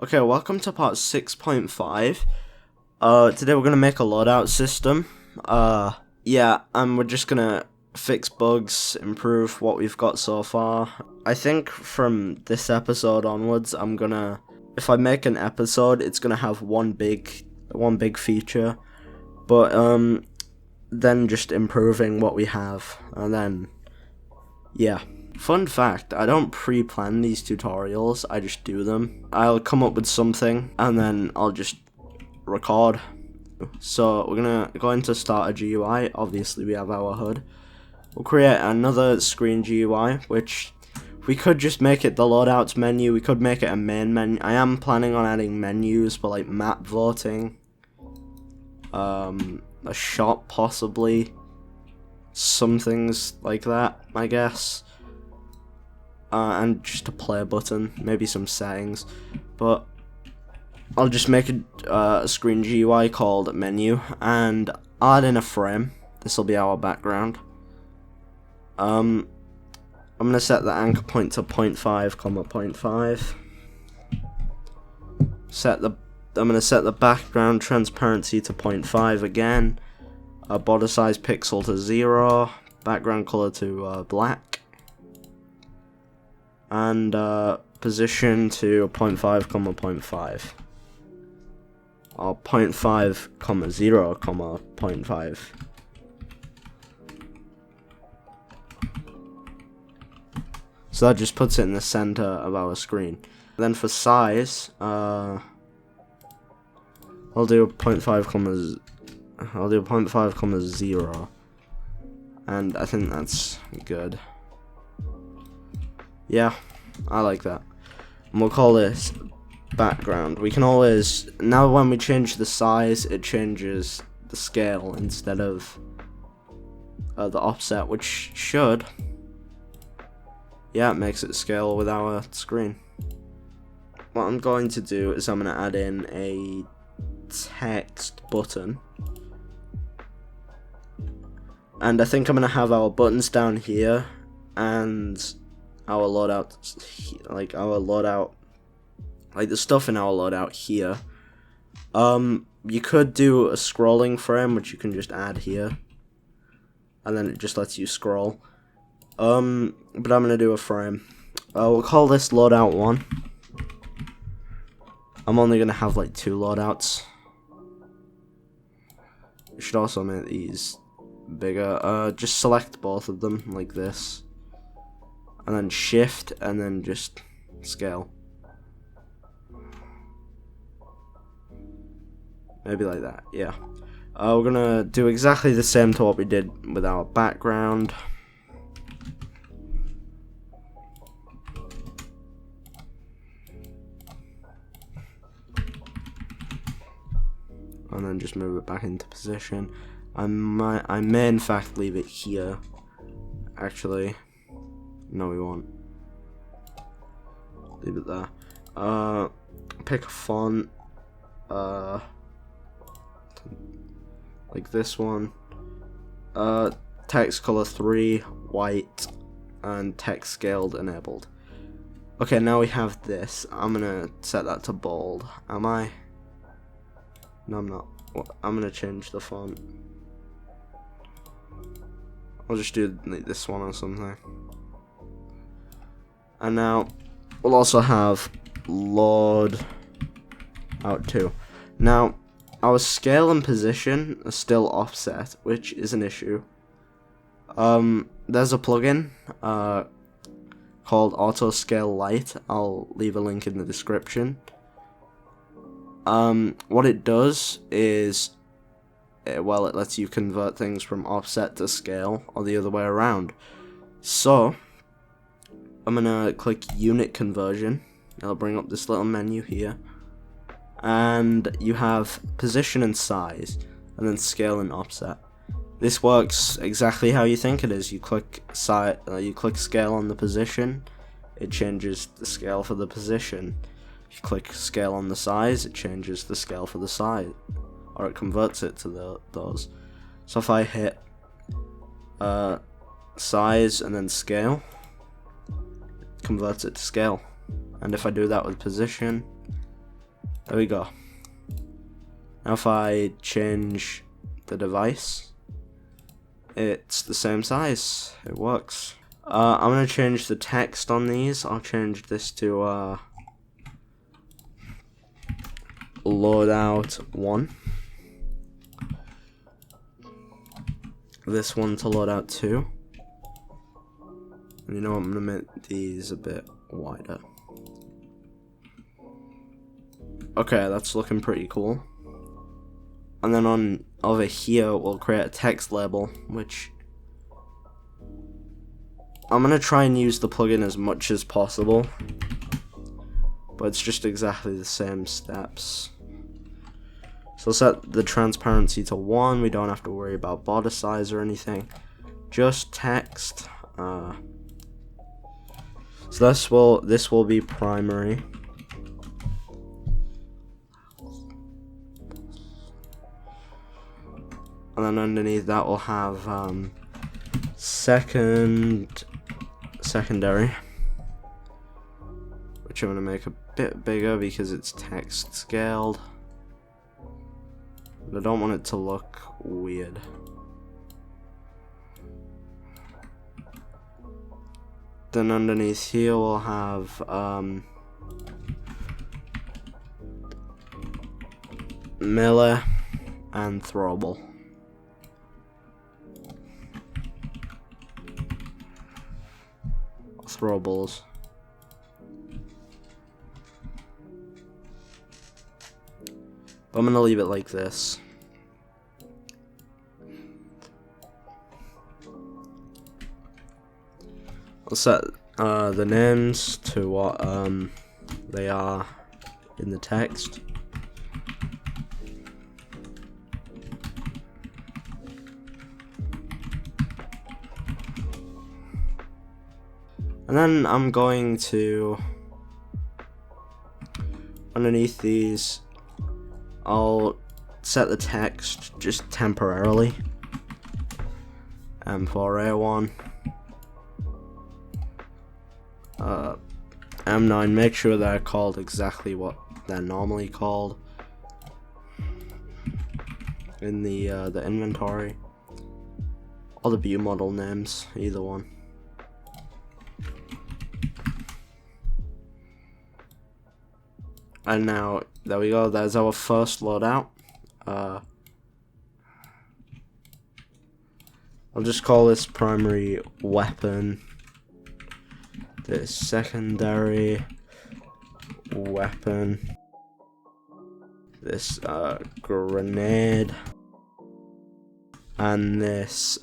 Okay, welcome to part 6.5. Today we're gonna make a loadout system. We're just gonna fix bugs, improve what we've got so far. I think from this episode onwards, if I make an episode, it's gonna have one big feature, but then just improving what we have, and then, yeah. Fun fact, I don't pre-plan these tutorials, I just do them. I'll come up with something, and then I'll just record. So we're gonna go into start a GUI, obviously we have our HUD. We'll create another screen GUI, which we could just make it the loadouts menu, we could make it a main menu. I am planning on adding menus for like map voting, a shop possibly, some things like that, I guess. And just a play button, maybe some settings, but I'll just make a screen GUI called menu, and add in a frame. This will be our background. I'm gonna set the anchor point to 0.5, 0.5. I'm gonna set the background transparency to 0.5 again. Border size pixel to 0. Background color to black. And position to 0.5, 0.5. Or 0.5, 0, 0.5. So that just puts it in the center of our screen. Then for size, I'll do 0.5, 0. And I think that's good. Yeah, I like that. And we'll call this background. We can always, now when we change the size, it changes the scale instead of the offset, which should, yeah, it makes it scale with our screen. What I'm going to do is I'm going to add in a text button. And I think I'm going to have our buttons down here, and our loadout, like the stuff in our loadout here. You could do a scrolling frame, which you can just add here, and then it just lets you scroll. But I'm gonna do a frame. We'll call this loadout 1. I'm only gonna have like 2 loadouts. You should also make these bigger. Just select both of them like this. And then shift, and then just scale. Maybe like that, yeah. We're gonna do exactly the same to what we did with our background. And then just move it back into position. I may in fact leave it here, actually. No, we won't. Leave it there. Pick a font. Like this one. Text color 3, white, and text scaled enabled. Okay, now we have this. I'm gonna set that to bold. Am I? No, I'm not. I'm gonna change the font. I'll just do this one or something. And now we'll also have load out 2. Now our scale and position are still offset, which is an issue. There's a plugin called Auto Scale Lite. I'll leave a link in the description. What it does is, it lets you convert things from offset to scale, or the other way around. So I'm gonna click unit conversion. It'll bring up this little menu here, and you have position and size, and then scale and offset. This works exactly how you think it is. You click scale on the position, it changes the scale for the position. You click scale on the size, it changes the scale for the size, or it converts it to those. So if I hit size and then scale, converts it to scale. And if I do that with position, There we go. Now if I change the device, it's the same size. It works. I'm gonna change the text on these. I'll change this to loadout 1. This one to loadout 2. And you know what, I'm gonna make these a bit wider. Okay, that's looking pretty cool. And then on over here, we'll create a text label, which I'm gonna try and use the plugin as much as possible, but it's just exactly the same steps. So set the transparency to 1. We don't have to worry about border size or anything, just text. So this will be primary. And then underneath that we'll have secondary, which I'm gonna make a bit bigger because it's text scaled. But I don't want it to look weird. Then underneath here we'll have melee and throwable. Throwables. But I'm gonna leave it like this. I'll set the names to what they are in the text. And then I'm going to, underneath these, I'll set the text just temporarily. M4A1. M9, make sure they're called exactly what they're normally called in the inventory. Or the view model names, either one. And now, there we go, there's our first loadout. I'll just call this primary weapon, this secondary weapon, this grenade, and this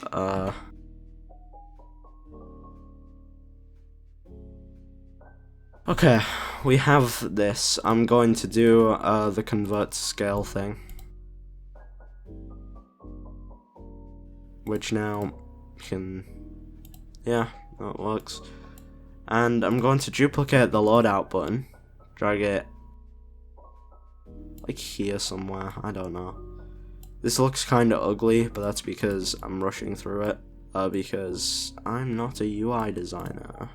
okay, we have this. I'm going to do the convert to scale thing, which now can, yeah, that works. And I'm going to duplicate the loadout button, drag it like here somewhere, I don't know. This looks kind of ugly, but that's because I'm rushing through it, because I'm not a UI designer.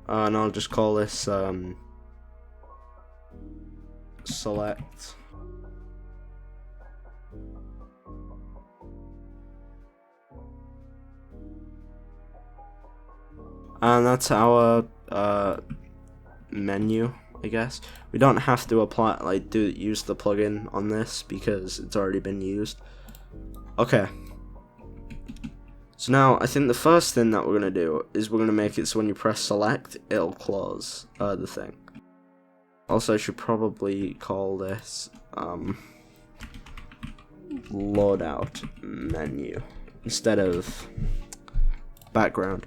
And I'll just call this select. And that's our menu, I guess. We don't have to apply, use the plugin on this because it's already been used. Okay. So now, I think the first thing that we're going to do is we're going to make it so when you press select, it'll close the thing. Also, I should probably call this loadout menu instead of background,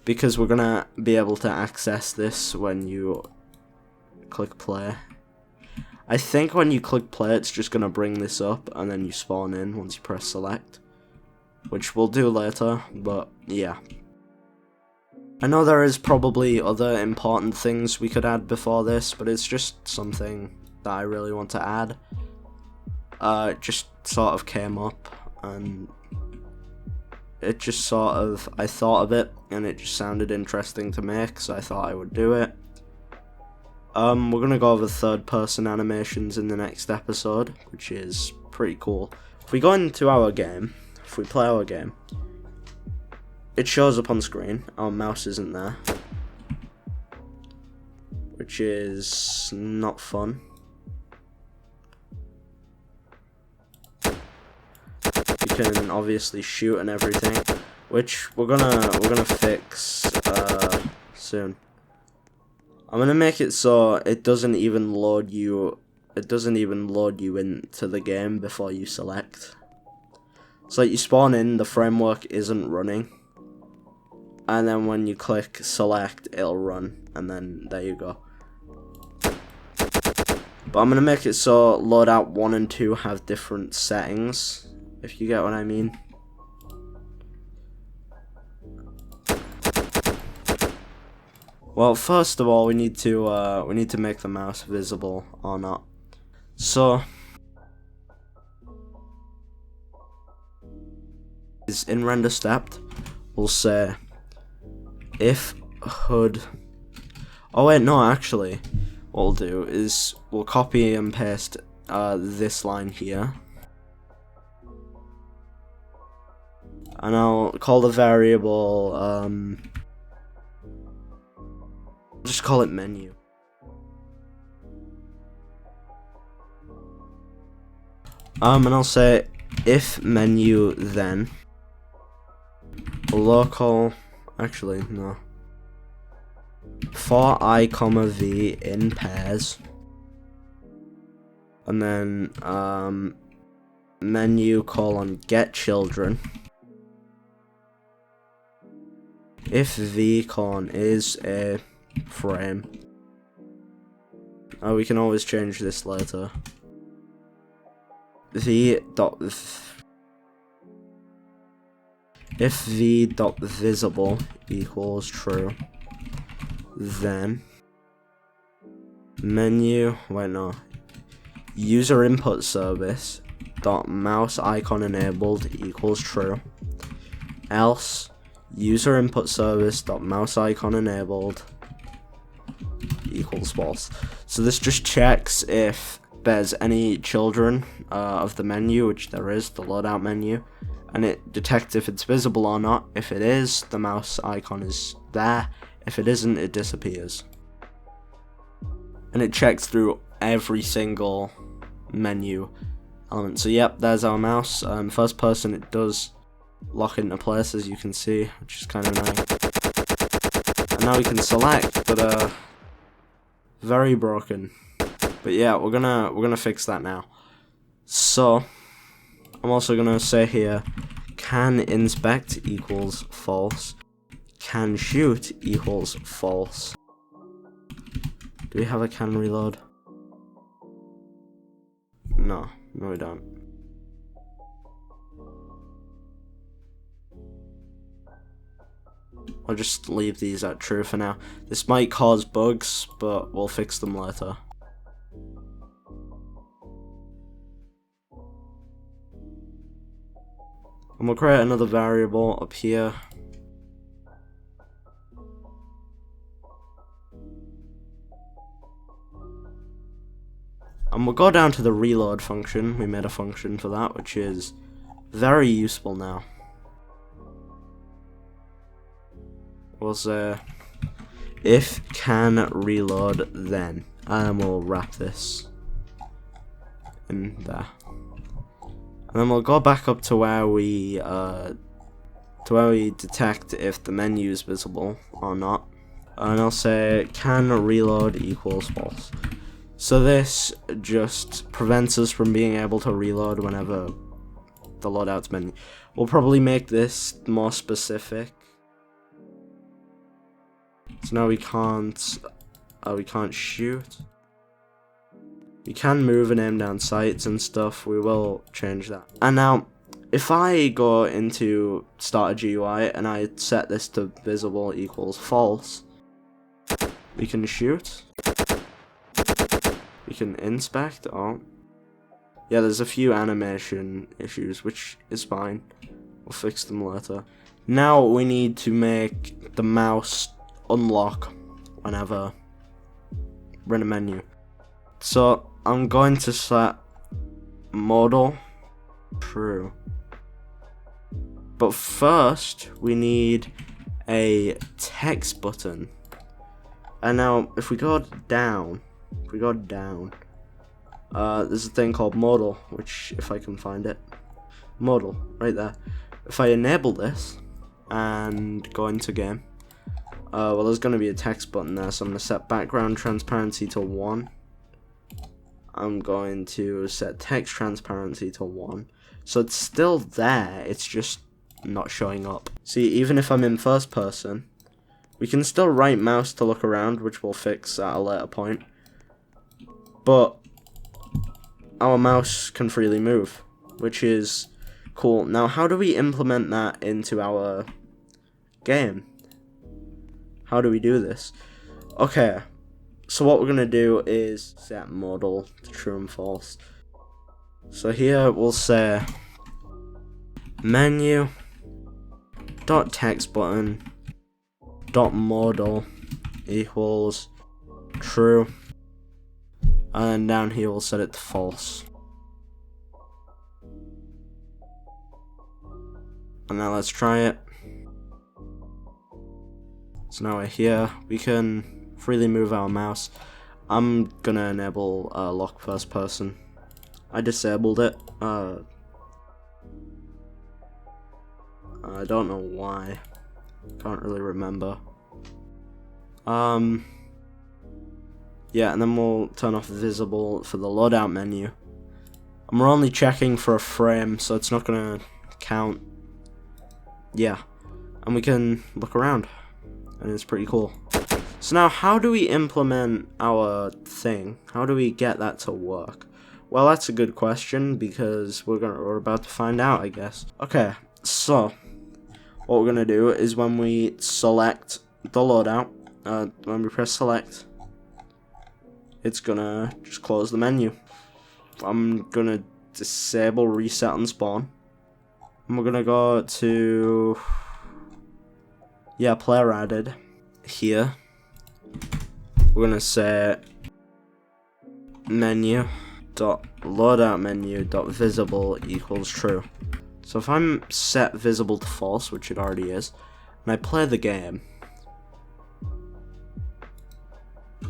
because we're going to be able to access this when you click play. I think when you click play, it's just going to bring this up and then you spawn in once you press select, which we'll do later, but yeah. I know there is probably other important things we could add before this, but it's just something that I really want to add. It just sort of came up, and it just sort of, I thought of it, and it just sounded interesting to make, so I thought I would do it. We're gonna go over third person animations in the next episode, which is pretty cool. If we go into our game, if we play our game, it shows up on screen. Our mouse isn't there, which is not fun. You can obviously shoot and everything, which we're gonna fix soon. I'm gonna make it so it doesn't even load you. It doesn't even load you into the game before you select. So like you spawn in, the framework isn't running, and then when you click select, it'll run, and then there you go. But I'm gonna make it so loadout 1 and 2 have different settings, if you get what I mean. Well, first of all, we need to make the mouse visible or not. So is in render stepped, we'll say if HUD. Oh wait, no, actually, what we'll do is we'll copy and paste this line here, and I'll call the variable just call it menu. And I'll say if menu then local, actually no, for I comma v in pairs, and then menu colon get children if v colon is a frame. We can always change this later. If v dot visible equals true, then menu, wait no, user input service dot mouse icon enabled equals true, else user input service dot mouse icon enabled equals false. So this just checks if there's any children of the menu, which there is, the loadout menu, and it detects if it's visible or not. If it is, the mouse icon is there. If it isn't, it disappears. And it checks through every single menu element. So yep, there's our mouse. First person, it does lock into place, as you can see, which is kind of annoying. And now we can select, but very broken. But yeah, we're gonna fix that now. So I'm also gonna say here, can inspect equals false, can shoot equals false. Do we have a can reload? No, we don't. I'll just leave these at true for now. This might cause bugs, but we'll fix them later. And we'll create another variable up here. And we'll go down to the reload function. We made a function for that, which is very useful now. We'll say if can reload then, and we'll wrap this in there. And then we'll go back up to where we detect if the menu is visible or not. And I'll say can reload equals false. So this just prevents us from being able to reload whenever the loadout's menu. We'll probably make this more specific. So now we can't shoot. We can move and aim down sights and stuff. We will change that. And now, if I go into start a GUI and I set this to visible equals false, we can shoot. We can inspect. Oh, yeah. There's a few animation issues, which is fine. We'll fix them later. Now we need to make the mouse unlock whenever we're in a menu. So I'm going to set model true. But first we need a text button. And now if we go down, there's a thing called modal, which, if I can find it, modal, right there. If I enable this and go into game, well, there's going to be a text button there, so I'm going to set background transparency to 1. I'm going to set text transparency to 1. So it's still there, it's just not showing up. See, even if I'm in first person, we can still right mouse to look around, which we'll fix at a later point. But our mouse can freely move, which is cool. Now, how do we implement that into our game? How do we do this? Okay, so what we're going to do is set modal to true and false. So here we'll say menu dot text button dot modal equals true, and then down here we'll set it to false. And now let's try it. So now we're here, we can freely move our mouse. I'm gonna enable lock first person. I disabled it. I don't know why. Can't really remember. Yeah, and then we'll turn off visible for the loadout menu. And we're only checking for a frame, so it's not gonna count. Yeah, and we can look around, and it's pretty cool. So now, how do we implement our thing? How do we get that to work? Well, that's a good question, because we're about to find out, I guess. Okay, so what we're gonna do is when we select the loadout, when we press select, it's gonna just close the menu. I'm gonna disable reset and spawn. And we're gonna go to, yeah, player added. Here, we're gonna say menu dot loadout menu dot visible equals true. So if I'm set visible to false, which it already is, and I play the game,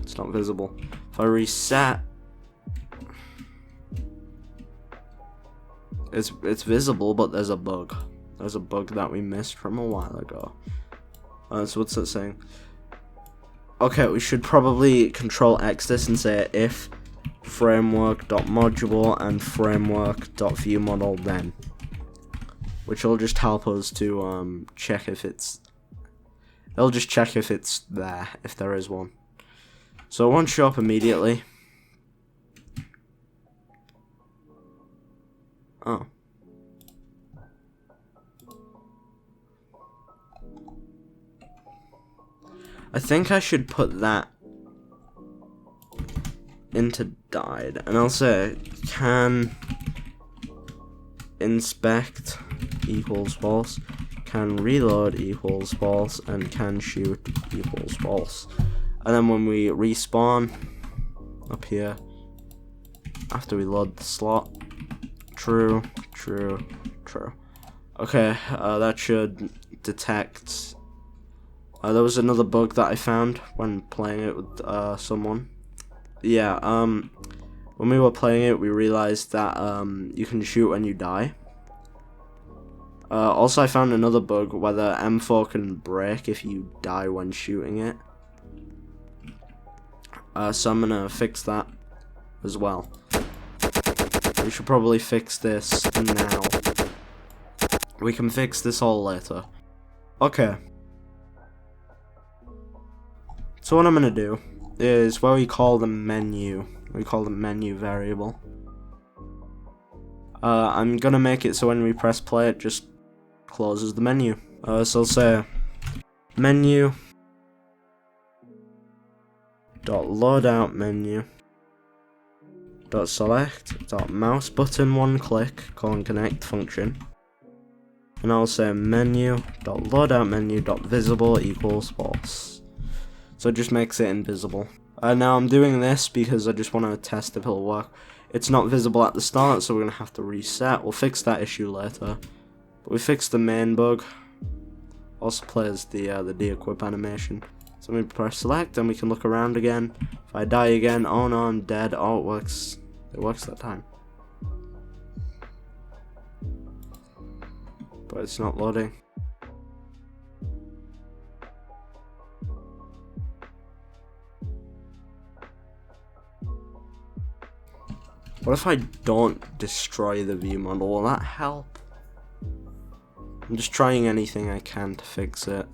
it's not visible. If I reset, it's visible, but there's a bug. There's a bug that we missed from a while ago. So what's that saying? Okay, we should probably Control X this and say if framework.module and framework.viewModel then, which will just help us to check if it's. It'll just check if it's there, if there is one. So it won't show up immediately. Oh. I think I should put that into died, and I'll say can inspect equals false, can reload equals false, and can shoot equals false. And then when we respawn up here, after we load the slot, true, true, true. Okay, that should detect. There was another bug that I found when playing it with someone. Yeah, when we were playing it, we realized that you can shoot when you die. Also, I found another bug where the M4 can break if you die when shooting it. So I'm gonna fix that as well. We should probably fix this now. We can fix this all later. Okay. So what I'm gonna do is where we call the menu variable. I'm gonna make it so when we press play, it just closes the menu. So I'll say menu dot loadout menu dot select dot mouse button one click connect function, and I'll say menu dot loadout menu dot visible equals false. So it just makes it invisible. Now I'm doing this because I just want to test if it'll work. It's not visible at the start, so we're going to have to reset. We'll fix that issue later. But we fixed the main bug. Also plays the de-equip animation. So we press select and we can look around again. If I die again, oh no, I'm dead. Oh, it works. It works that time. But it's not loading. What if I don't destroy the view model? Will that help? I'm just trying anything I can to fix it.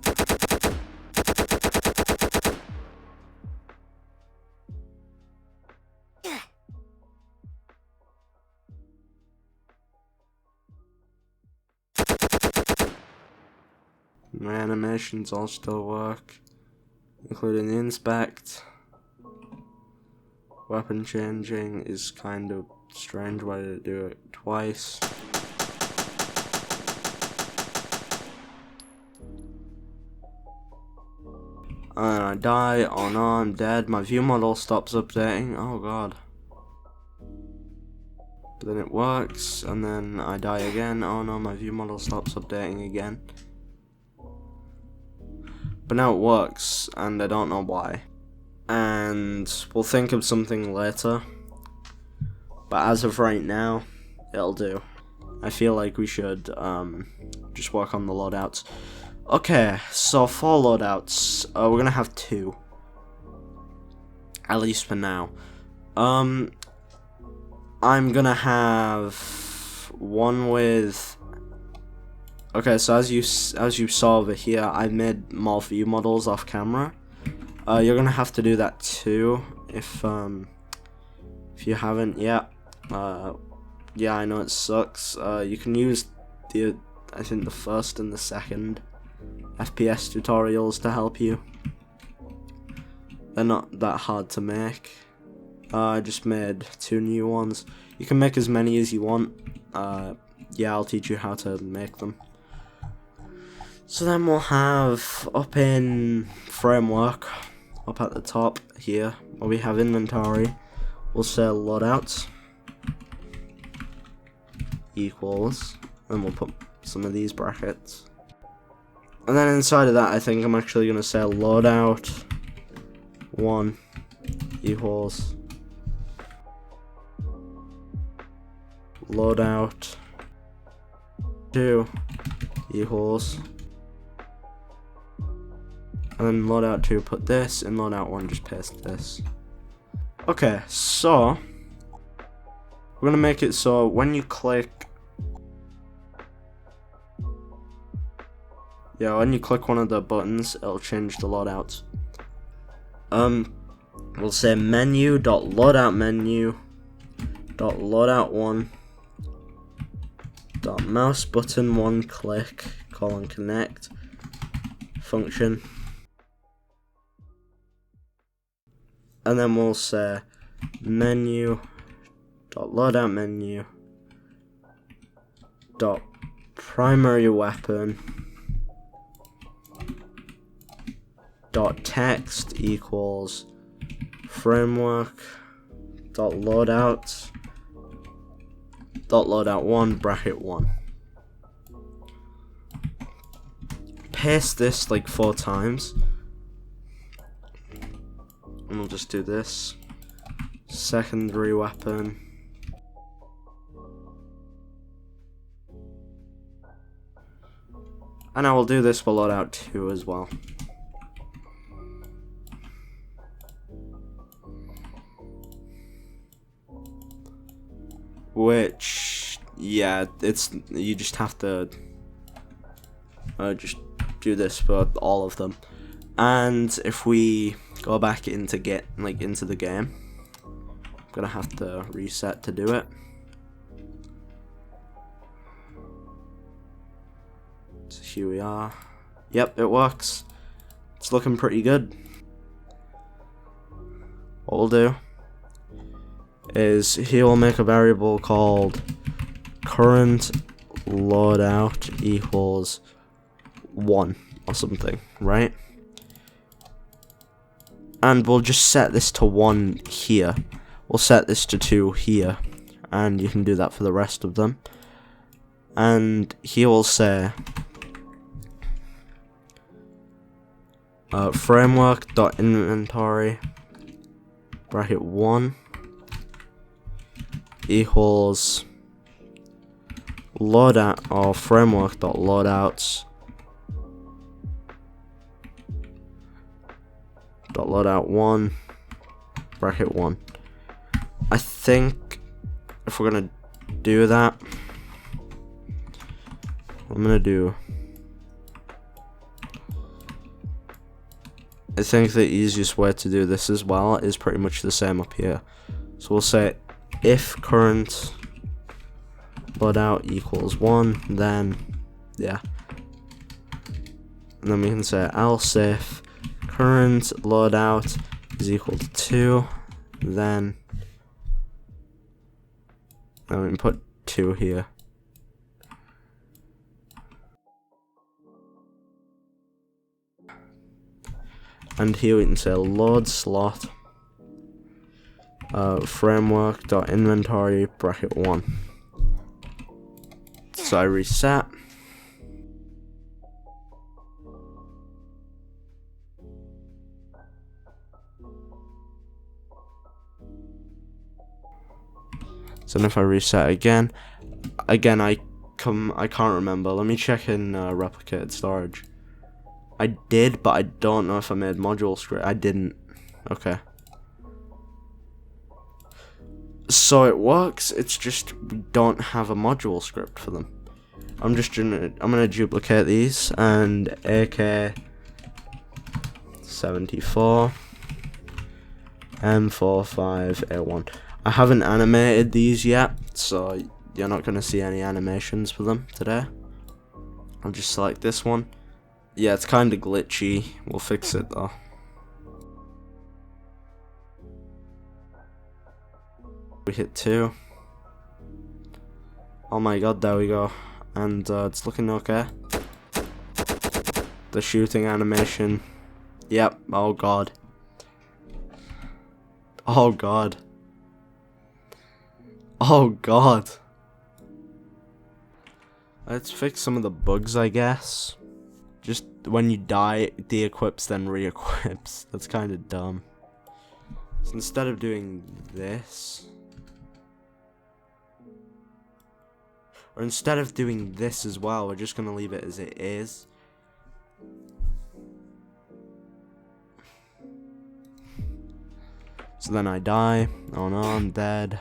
My animations all still work, including the inspect. Weapon changing is kind of strange. Why did it do it twice? And I die. Oh no, I'm dead. My view model stops updating. Oh god. But then it works, and then I die again. Oh no, my view model stops updating again. But now it works, and I don't know why. And we'll think of something later. But as of right now, it'll do. I feel like we should just work on the loadouts. Okay, so for loadouts, we're gonna have two. At least for now. I'm gonna have one with. Okay, so as you saw over here, I made more view models off camera. You're gonna have to do that too if you haven't yet. Yeah, I know it sucks. You can use I think the first and the second FPS tutorials to help you. They're not that hard to make. I just made 2 new ones. You can make as many as you want. Yeah, I'll teach you how to make them. So then we'll have up in framework, up at the top here, where we have inventory, we'll say loadouts equals, and we'll put some of these brackets. And then inside of that, I think I'm actually going to say loadout 1 equals loadout 2 equals, and then loadout 2 put this, and loadout 1 just paste this. Okay, so we're gonna make it so when you click, when you click one of the buttons, it'll change the loadouts. We'll say menu.loadout menu.loadout 1 mouse button 1 click connect function, and then we'll say menu.loadout menu dot primary weapon dot text equals framework dot loadout 1 bracket 1. Paste this like 4 times, and we'll just do this. Secondary weapon. And I will do this for loadout 2 as well. Which, yeah, you just have to just do this for all of them. And if we go back into into the game, I'm gonna have to reset to do it. So here we are. Yep, it works. It's looking pretty good. What we'll do is he will make a variable called current loadout equals 1 or something, right? And we'll just set this to 1 here. We'll set this to 2 here. And you can do that for the rest of them. And here we'll say framework.inventory bracket 1 equals loadout or framework.loadouts loadout 1 bracket 1. I think if we're gonna do that, I'm gonna do, I think the easiest way to do this as well is pretty much the same up here. So we'll say if current loadout equals 1, then yeah, and then we can say else if current loadout is equal to 2, then we can put 2 here. And here we can say load slot framework.inventory bracket 1. So I reset. So then if I reset again, I can't remember. Let me check in replicated storage. I did, but I don't know if I made module script. I didn't. Okay. So it works. It's just we don't have a module script for them. I'm gonna duplicate these and AK74 M45A1. I haven't animated these yet, so you're not gonna see any animations for them today. I'll just select this one. Yeah, it's kind of glitchy. We'll fix it though. We hit 2. Oh my god, there we go. And it's looking okay. The shooting animation. Yep, oh god. Oh god. Oh god. Let's fix some of the bugs, I guess. Just when you die, it de-equips then re-equips. That's kind of dumb. So instead of doing this, or instead of doing this as well, we're just gonna leave it as it is. So then I die. Oh no, I'm dead.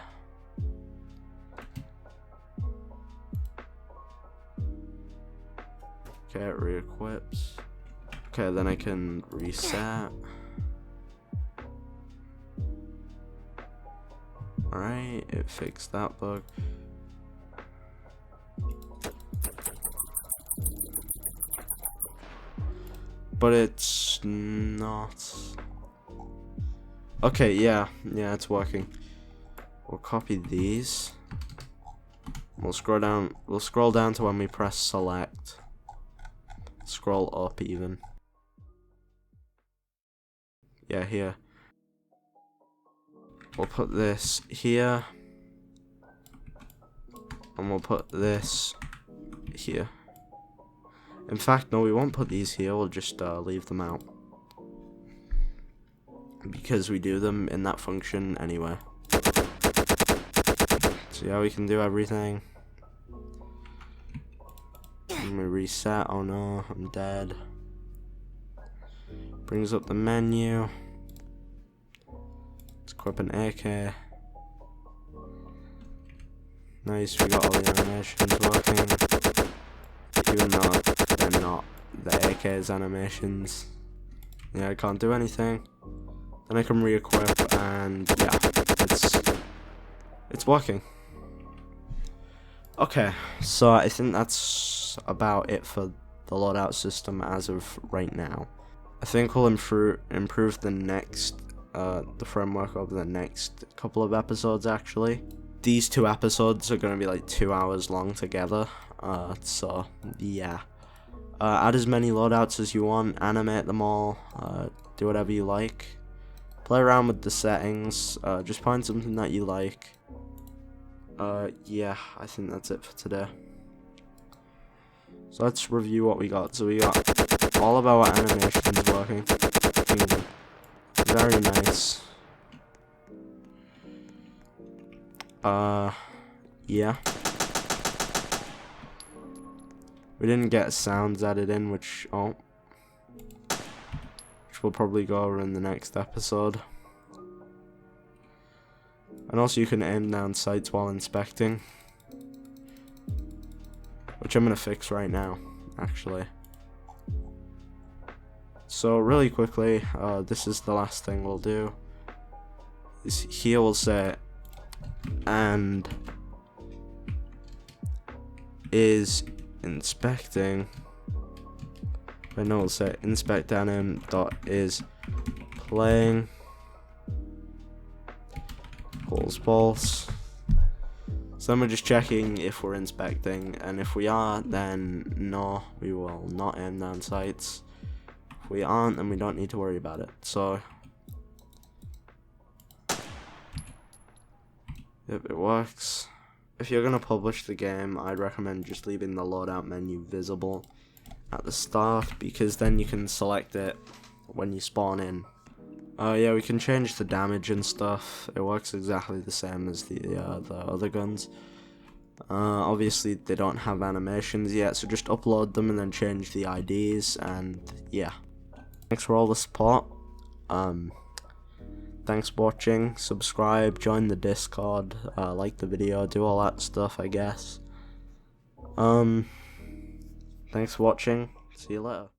Okay, it re-equips. Okay, then I can reset. Alright, it fixed that bug. But it's not. Okay, yeah, it's working. We'll copy these. We'll scroll down to when we press select. Scroll up even. Yeah, here. We'll put this here. And we'll put this here. In fact, no, we won't put these here. We'll just leave them out. Because we do them in that function anyway. So yeah, we can do everything. And we reset. Oh no, I'm dead. Brings up the menu. Let's equip an AK. Nice, we got all the animations working. Even though they're not the AK's animations. Yeah, I can't do anything. Then I can re-equip and yeah, it's working. Okay, so I think that's about it for the loadout system as of right now. I think we'll improve the next the framework over the next couple of episodes actually. These 2 episodes are going to be like 2 hours long together. So yeah. Add as many loadouts as you want, animate them all, do whatever you like. play around with the settings, just find something that you like. Yeah, I think that's it for today. So let's review what we got. So we got all of our animations working. Very nice. Yeah. We didn't get sounds added in, which we'll probably go over in the next episode. And also you can aim down sights while inspecting, which I'm gonna fix right now, actually. So really quickly, this is the last thing we'll do. Here we'll say and is inspecting. I know we'll say inspect anim dot is playing equals false. So then we're just checking if we're inspecting, and if we are, then no, we will not aim down sights. If we aren't, then we don't need to worry about it. So yep, it works. If you're gonna publish the game, I'd recommend just leaving the loadout menu visible at the start, because then you can select it when you spawn in. Yeah, we can change the damage and stuff. It works exactly the same as the other guns. Obviously they don't have animations yet, so just upload them and then change the IDs, and yeah. Thanks for all the support. Thanks for watching. Subscribe, join the Discord, like the video, do all that stuff, I guess. Thanks for watching. See you later.